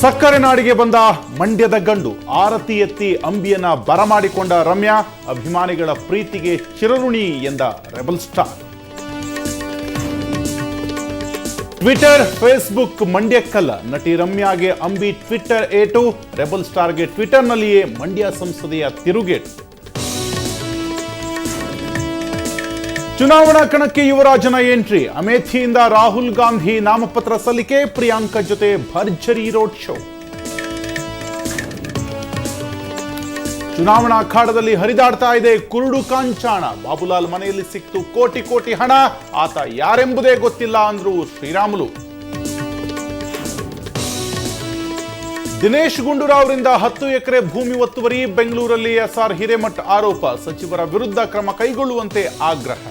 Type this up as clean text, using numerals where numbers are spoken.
ಸಕ್ಕರೆ ನಾಡಿಗೆ ಬಂದ ಮಂಡ್ಯದ ಗಂಡು ಆರತಿ ಎತ್ತಿ ಅಂಬಿಯನ್ನ ಬರಮಾಡಿಕೊಂಡ ರಮ್ಯಾ ಅಭಿಮಾನಿಗಳ ಪ್ರೀತಿಗೆ ಚಿರಋಣಿ ಎಂದ ರೆಬಲ್ ಸ್ಟಾರ್. ಟ್ವಿಟರ್ ಫೇಸ್ಬುಕ್ ಮಂಡ್ಯಕ್ಕಲ್ಲ, ನಟಿ ರಮ್ಯಾಗೆ ಅಂಬಿ ಟ್ವಿಟರ್ ಏಟು, ರೆಬಲ್ ಸ್ಟಾರ್ಗೆ ಟ್ವಿಟರ್ನಲ್ಲಿಯೇ ಮಂಡ್ಯ ಸಂಸದೆಯ ತಿರುಗೇಟು. ಚುನಾವಣಾ ಕಣಕ್ಕೆ ಯುವರಾಜನ ಎಂಟ್ರಿ, ಅಮೇಥಿಯಿಂದ ರಾಹುಲ್ ಗಾಂಧಿ ನಾಮಪತ್ರ ಸಲ್ಲಿಕೆ, ಪ್ರಿಯಾಂಕಾ ಜೊತೆ ಭರ್ಜರಿ ರೋಡ್ ಶೋ. ಚುನಾವಣಾ ಅಖಾಡದಲ್ಲಿ ಹರಿದಾಡ್ತಾ ಇದೆ ಕುರುಡು ಕಾಂಚಾಣ, ಬಾಬುಲಾಲ್ ಮನೆಯಲ್ಲಿ ಸಿಕ್ತು ಕೋಟಿ ಕೋಟಿ ಹಣ, ಆತ ಯಾರೆಂಬುದೇ ಗೊತ್ತಿಲ್ಲ ಅಂದ್ರು ಶ್ರೀರಾಮುಲು. ದಿನೇಶ್ ಗುಂಡೂರಾವ್ ಅವರಿಂದ 10 ಎಕರೆ ಭೂಮಿ ಒತ್ತುವರಿ, ಬೆಂಗಳೂರಲ್ಲಿ ಎಸ್ಆರ್ ಹಿರೇಮಠ್ ಆರೋಪ, ಸಚಿವರ ವಿರುದ್ಧ ಕ್ರಮ ಕೈಗೊಳ್ಳುವಂತೆ ಆಗ್ರಹ.